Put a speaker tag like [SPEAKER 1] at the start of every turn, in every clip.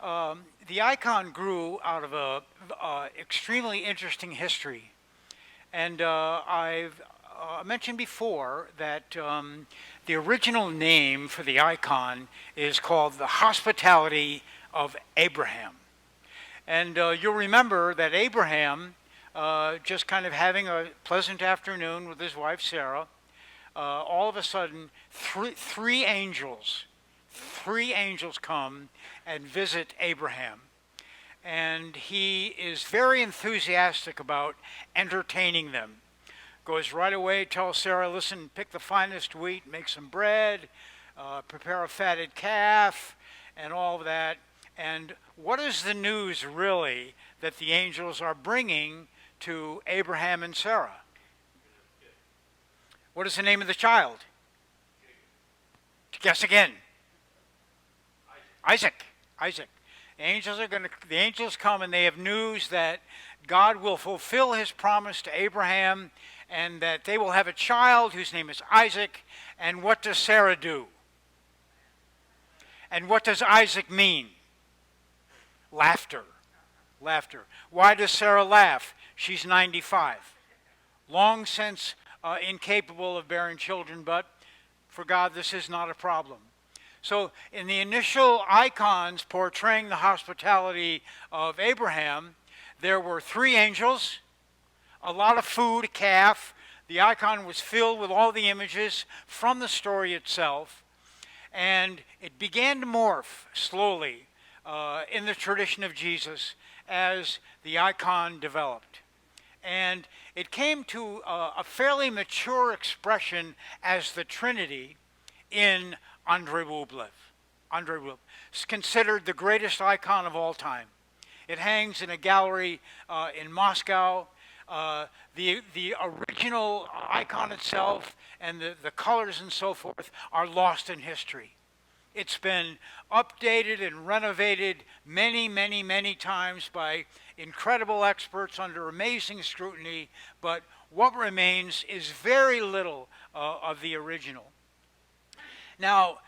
[SPEAKER 1] The icon grew out of a extremely interesting history. And I've mentioned before that the original name for the icon is called the Hospitality of Abraham. And you'll remember that Abraham, just kind of having a pleasant afternoon with his wife Sarah, all of a sudden, three angels come and visit Abraham. And he is very enthusiastic about entertaining them. Goes right away, tells Sarah, listen, pick the finest wheat, make some bread, prepare a fatted calf, and all of that. And what is the news really that the angels are bringing to Abraham and Sarah? What is the name of the child? Guess again. Isaac. Isaac. The angels come and they have news that God will fulfill his promise to Abraham and that they will have a child whose name is Isaac. And what does Sarah do? And what does Isaac mean? Laughter. Laughter. Why does Sarah laugh? She's 95. Long since incapable of bearing children, but for God this is not a problem. So in the initial icons portraying the hospitality of Abraham, there were three angels, a lot of food, a calf. The icon was filled with all the images from the story itself. And it began to morph slowly in the tradition of Jesus as the icon developed. And it came to a fairly mature expression as the Trinity in Andrei Rublev. Andrei Rublev is considered the greatest icon of all time. It hangs in a gallery in Moscow. The original icon itself and the colors and so forth are lost in history. It's been updated and renovated many, many, many times by incredible experts under amazing scrutiny, but what remains is very little of the original. Now,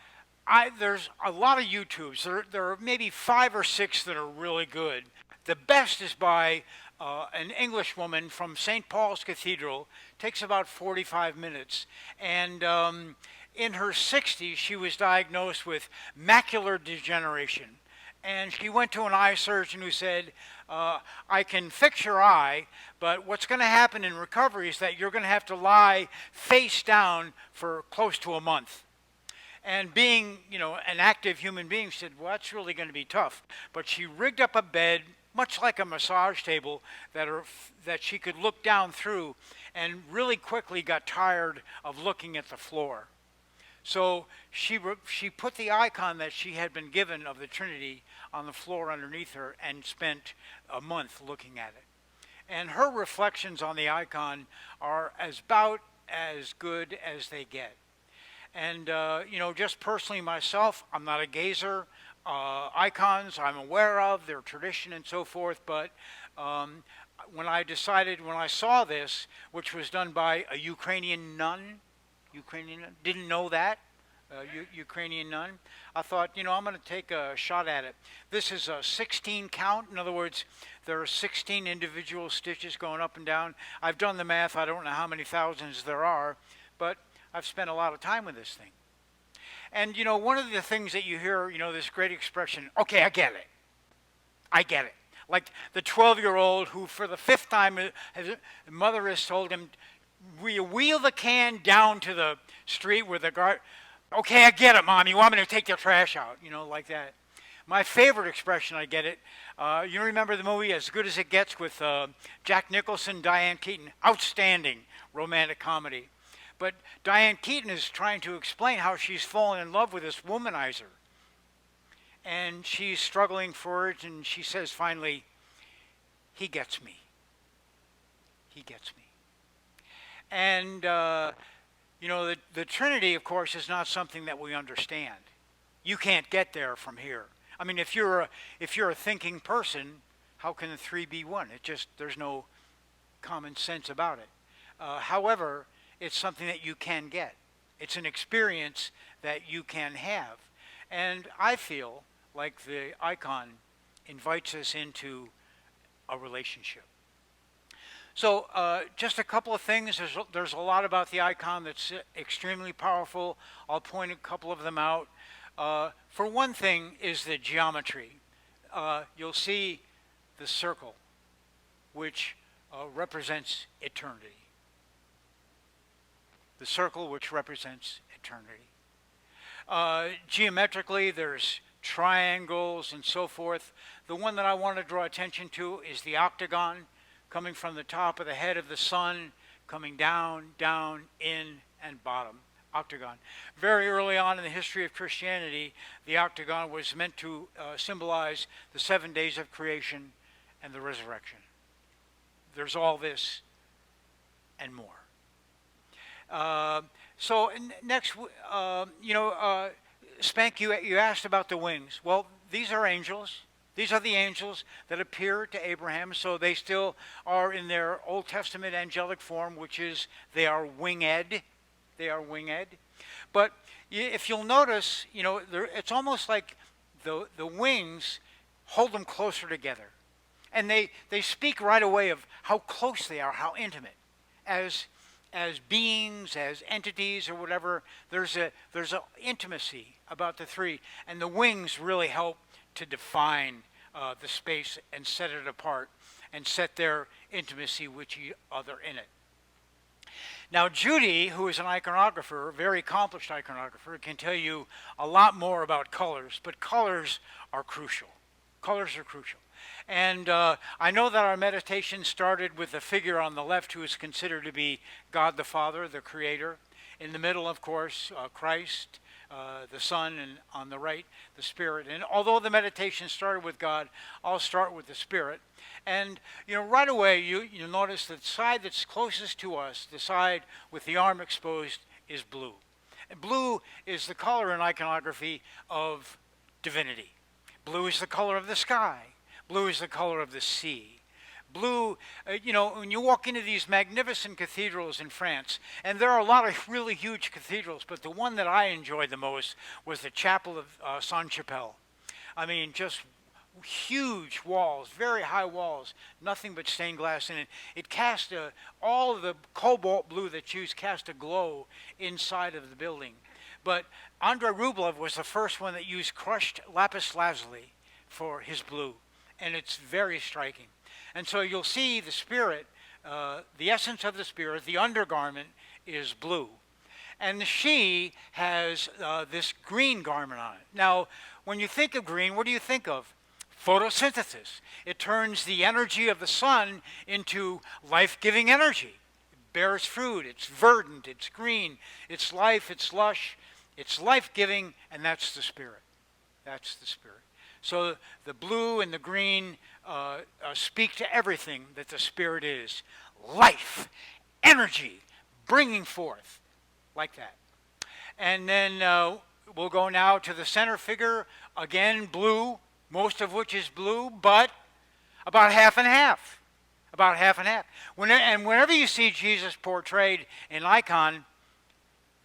[SPEAKER 1] there's a lot of YouTubes. There are maybe 5 or 6 that are really good. The best is by an English woman from St. Paul's Cathedral. Takes about 45 minutes. And in her 60s, she was diagnosed with macular degeneration. And she went to an eye surgeon who said, I can fix your eye, but what's going to happen in recovery is that you're going to have to lie face down for close to a month. And being, an active human being, she said, well, that's really going to be tough. But she rigged up a bed, much like a massage table, that she could look down through, and really quickly got tired of looking at the floor. So she put the icon that she had been given of the Trinity on the floor underneath her and spent a month looking at it. And her reflections on the icon are about as good as they get. And, just personally myself, I'm not a gazer. Icons I'm aware of, their tradition and so forth, but when I saw this, which was done by a Ukrainian nun, didn't know that, Ukrainian nun, I thought, I'm going to take a shot at it. This is a 16 count. In other words, there are 16 individual stitches going up and down. I've done the math. I don't know how many thousands there are, but I've spent a lot of time with this thing. And, one of the things that you hear, this great expression, okay, I get it. I get it. Like the 12-year-old who, for the 5th time, his mother has told him, wheel the can down to the street where the guard, okay, I get it, Mom. You want me to take the trash out, like that. My favorite expression, I get it, you remember the movie As Good as It Gets with Jack Nicholson, Diane Keaton, outstanding romantic comedy. But Diane Keaton is trying to explain how she's fallen in love with this womanizer. And she's struggling for it, and she says finally, he gets me. He gets me. And, the Trinity, of course, is not something that we understand. You can't get there from here. I mean, if you're a thinking person, how can the three be one? There's no common sense about it. However, it's something that you can get. It's an experience that you can have. And I feel like the icon invites us into a relationship. So just a couple of things. There's a lot about the icon that's extremely powerful. I'll point a couple of them out. For one thing is the geometry. You'll see the circle, which represents eternity. The circle which represents eternity. Geometrically, there's triangles and so forth. The one that I want to draw attention to is the octagon, coming from the top of the head of the sun, coming down, down, in, and bottom. Octagon. Very early on in the history of Christianity, the octagon was meant to symbolize the 7 days of creation and the resurrection. There's all this and more. So next, Spank, you asked about the wings. Well, these are angels. These are the angels that appeared to Abraham, so they still are in their Old Testament angelic form, which is they are winged. They are winged. But if you'll notice, it's almost like the wings hold them closer together. And they speak right away of how close they are, how intimate. As beings, as entities or whatever, there's a intimacy about the three. And the wings really help to define the space and set it apart and set their intimacy with each other in it. Now, Judy, who is an iconographer, a very accomplished iconographer, can tell you a lot more about colors, but colors are crucial. Colors are crucial. And I know that our meditation started with the figure on the left who is considered to be God the Father, the Creator. In the middle, of course, Christ, the Son, and on the right, the Spirit. And although the meditation started with God, I'll start with the Spirit. And, right away, you'll notice that the side that's closest to us, the side with the arm exposed, is blue. And blue is the color in iconography of divinity. Blue is the color of the sky. Blue is the color of the sea. Blue, when you walk into these magnificent cathedrals in France, and there are a lot of really huge cathedrals, but the one that I enjoyed the most was the Chapel of Sainte-Chapelle. I mean, just huge walls, very high walls, nothing but stained glass in it. It cast all of the cobalt blue that's used cast a glow inside of the building. But Andrei Rublev was the first one that used crushed lapis lazuli for his blue, and it's very striking. And so you'll see the Spirit, the essence of the Spirit, the undergarment is blue. And she has this green garment on it. Now, when you think of green, what do you think of? Photosynthesis. It turns the energy of the sun into life-giving energy. It bears fruit, it's verdant, it's green, it's life, it's lush, it's life-giving, and that's the Spirit. That's the Spirit. So the blue and the green speak to everything that the Spirit is. Life, energy, bringing forth, like that. And then we'll go now to the center figure, again blue, most of which is blue, but about half and half. About half and half. And whenever you see Jesus portrayed in icon,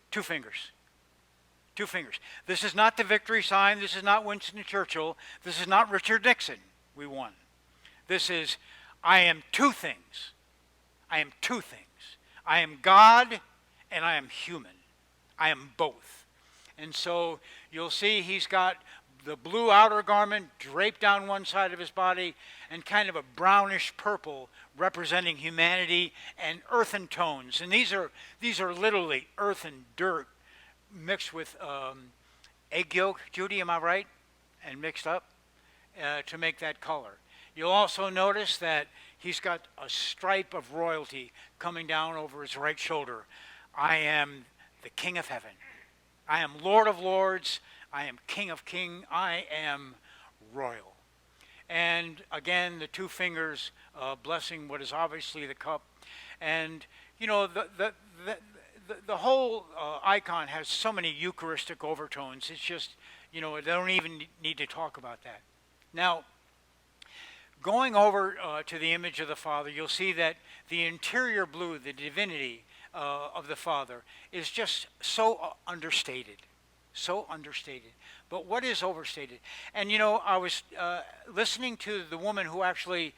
[SPEAKER 1] two fingers. Two fingers. This is not the victory sign. This is not Winston Churchill. This is not Richard Nixon. We won. This is, I am two things. I am two things. I am God and I am human. I am both. And so you'll see he's got the blue outer garment draped down one side of his body and kind of a brownish purple representing humanity and earthen tones. And these are literally earth and dirt mixed with egg yolk, Judy, am I right? And mixed up to make that color. You'll also notice that he's got a stripe of royalty coming down over his right shoulder. I am the King of Heaven. I am Lord of Lords. I am King of Kings. I am royal. And again, the two fingers blessing what is obviously the cup. And, the whole icon has so many Eucharistic overtones. It's just, they don't even need to talk about that. Now, going over to the image of the Father, you'll see that the interior blue, the divinity of the Father, is just so understated. So understated. But what is overstated? And I was listening to the woman who actually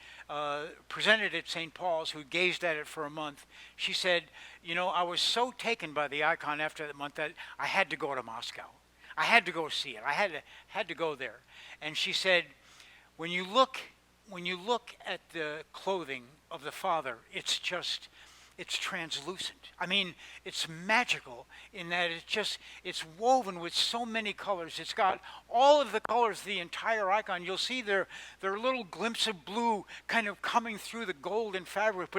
[SPEAKER 1] presented at St. Paul's, who gazed at it for a month. She said, I was so taken by the icon after that month that I had to go to Moscow. I had to go see it. I had to go there. And she said, when you look at the clothing of the Father, it's translucent. I mean, it's magical in that it's woven with so many colors. It's got all of the colors, the entire icon. You'll see there are little glimpses of blue kind of coming through the golden fabric,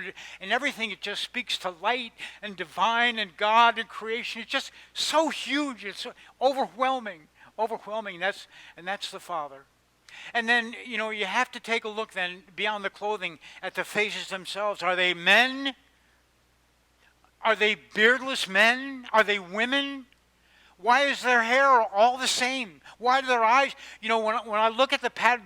[SPEAKER 1] and everything, it just speaks to light and divine and God and creation. It's just so huge. It's so overwhelming. That's the Father. And then, you have to take a look then beyond the clothing at the faces themselves. Are they men? Are they beardless men? Are they women? Why is their hair all the same? Why do their eyes? When I look at the pattern,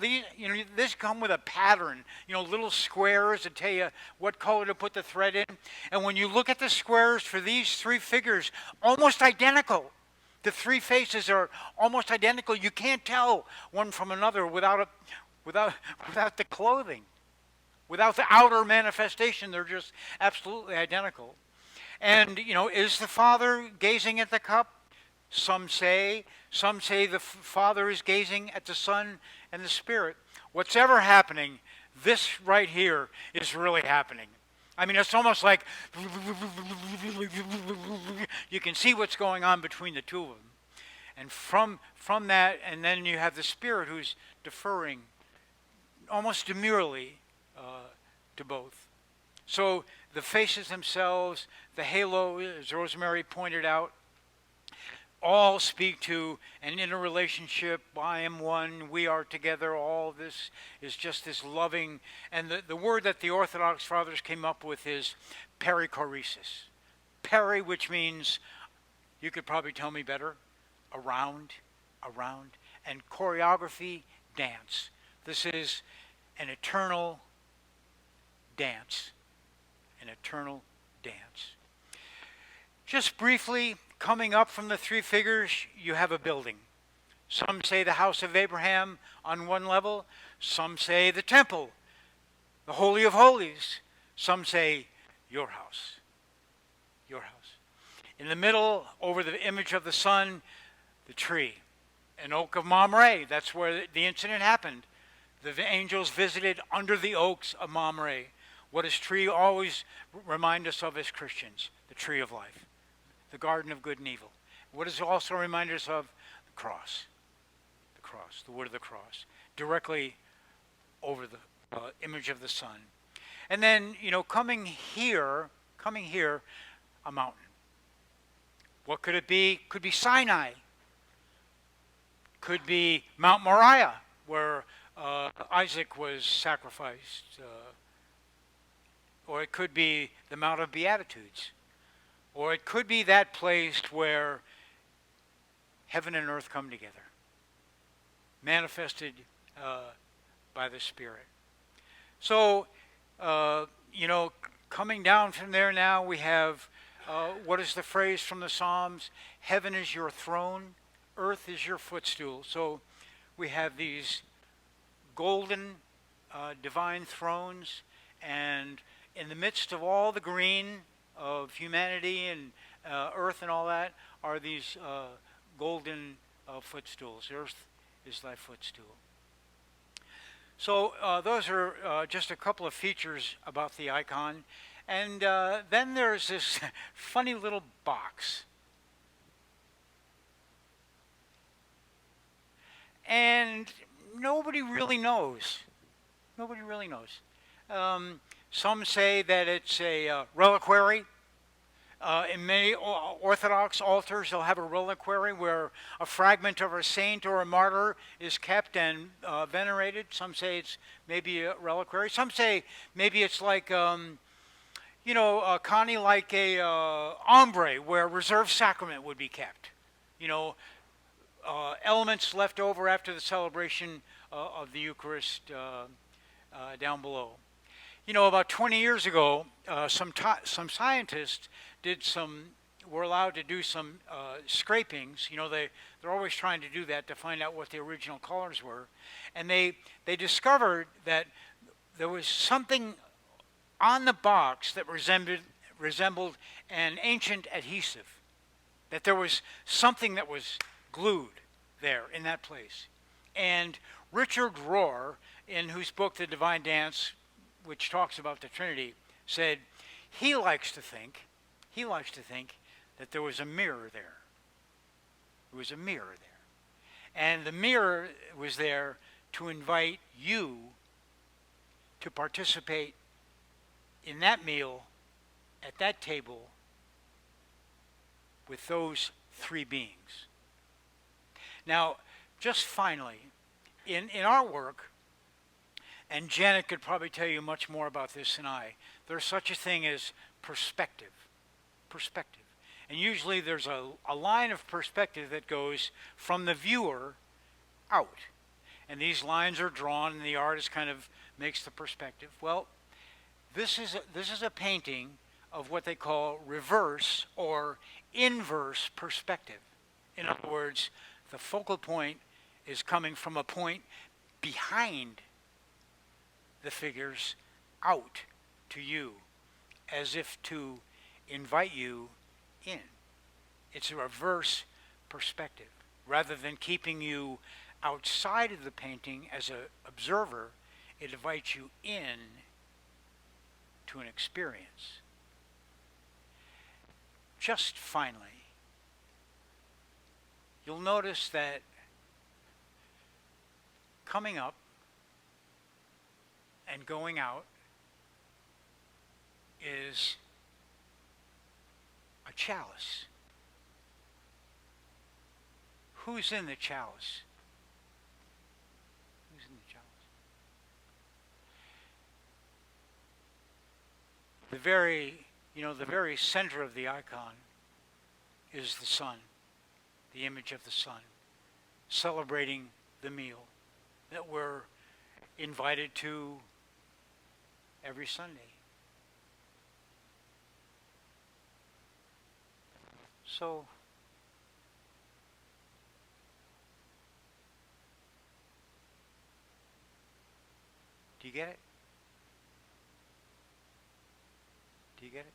[SPEAKER 1] this come with a pattern. Little squares that tell you what color to put the thread in. And when you look at the squares for these three figures, almost identical. The three faces are almost identical. You can't tell one from another without the clothing, without the outer manifestation. They're just absolutely identical. And, is the Father gazing at the cup? Some say the Father is gazing at the Son and the Spirit. What's ever happening, this right here is really happening. I mean, it's almost like you can see what's going on between the two of them. And from that, and then you have the Spirit who's deferring almost demurely to both. So the faces themselves, the halo, as Rosemary pointed out, all speak to an inner relationship. I am one, we are together. All this is just this loving. And the word that the Orthodox Fathers came up with is perichoresis. Peri, which means, you could probably tell me better, around. And choreography, dance. This is an eternal dance. An eternal dance. Just briefly, coming up from the three figures, you have a building. Some say the house of Abraham on one level. Some say the temple, the Holy of Holies. Some say your house. Your house. In the middle, over the image of the Son, the tree. An oak of Mamre. That's where the incident happened. The angels visited under the oaks of Mamre. What does tree always remind us of as Christians? The tree of life. The garden of good and evil. What does it also remind us of? The cross. The cross, the wood of the cross. Directly over the image of the Son. And then, coming here, a mountain. What could it be? Could be Sinai. Could be Mount Moriah, where Isaac was sacrificed. Or it could be the Mount of Beatitudes. Or it could be that place where heaven and earth come together, manifested by the Spirit. So, coming down from there now, we have, what is the phrase from the Psalms? Heaven is your throne, earth is your footstool. So we have these golden divine thrones, and in the midst of all the green of humanity and earth and all that are these golden footstools. Earth is thy footstool. So those are just a couple of features about the icon. And then there's this funny little box. And nobody really knows. Nobody really knows. Some say that it's a reliquary. In many Orthodox altars, they'll have a reliquary where a fragment of a saint or a martyr is kept and venerated. Some say it's maybe a reliquary. Some say maybe it's like, Connie, like a ombre where reserved sacrament would be kept. Elements left over after the celebration of the Eucharist down below. About 20 years ago, some scientists did some were allowed to do some scrapings. You know, they're always trying to do that to find out what the original colors were. And they discovered that there was something on the box that resembled an ancient adhesive, that there was something that was glued there in that place. And Richard Rohr, in whose book The Divine Dance, which talks about the Trinity, said he likes to think that there was a mirror there. There was a mirror there. And the mirror was there to invite you to participate in that meal, at that table, with those three beings. Now, just finally, in our work, and Janet could probably tell you much more about this than I, there's such a thing as perspective. Perspective. And usually there's a line of perspective that goes from the viewer out. And these lines are drawn, and the artist kind of makes the perspective. Well, this is a painting of what they call reverse or inverse perspective. In other words, the focal point is coming from a point behind the figures out to you, as if to invite you in. It's a reverse perspective. Rather than keeping you outside of the painting as an observer, it invites you in to an experience. Just finally, you'll notice that coming up and going out is a chalice. Who's in the chalice? Who's in the chalice? The very center of the icon is the sun, the image of the sun, celebrating the meal that we're invited to every Sunday. So, do you get it? Do you get it?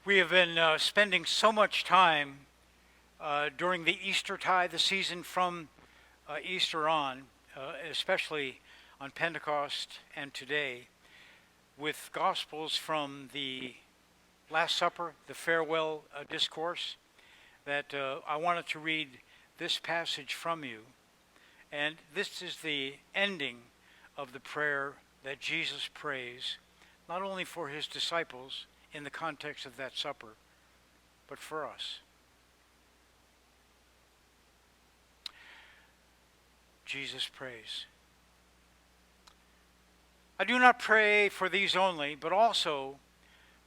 [SPEAKER 1] We have been spending so much time during the Eastertide, the season from Easter on, especially on Pentecost and today, with Gospels from the Last Supper, the farewell discourse, that I wanted to read this passage from you. And this is the ending of the prayer that Jesus prays, not only for his disciples in the context of that supper, but for us. Jesus prays, I do not pray for these only, but also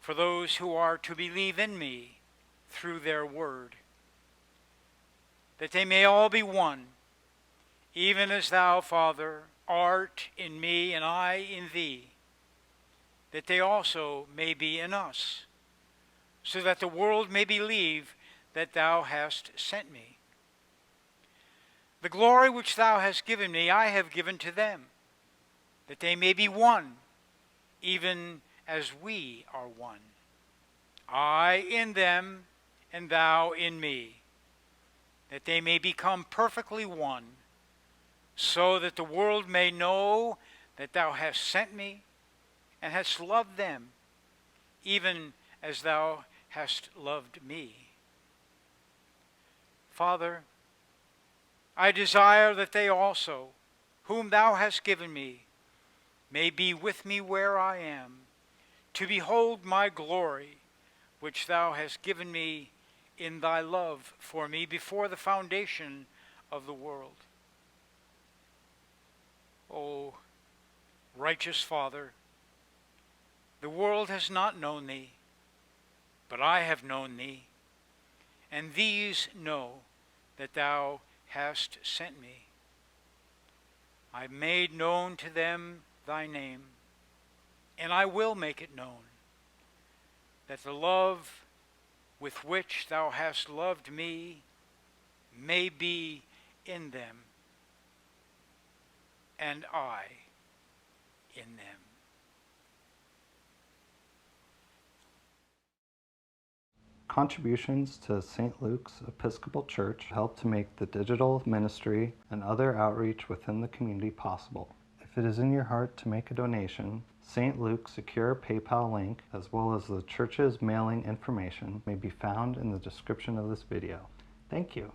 [SPEAKER 1] for those who are to believe in me through their word, that they may all be one, even as thou, Father, art in me and I in thee, that they also may be in us, so that the world may believe that thou hast sent me. The glory which thou hast given me, I have given to them, that they may be one, even as we are one. I in them, and thou in me, that they may become perfectly one, so that the world may know that thou hast sent me, and hast loved them, even as thou hast loved me. Father, I desire that they also, whom thou hast given me, may be with me where I am, to behold my glory, which thou hast given me in thy love for me before the foundation of the world. O righteous Father, the world has not known thee, but I have known thee, and these know that thou hast sent me. I made known to them thy name, and I will make it known, that the love with which thou hast loved me may be in them, and I in them.
[SPEAKER 2] Contributions to St. Luke's Episcopal Church help to make the digital ministry and other outreach within the community possible. If it is in your heart to make a donation, St. Luke's secure PayPal link, as well as the church's mailing information, may be found in the description of this video. Thank you.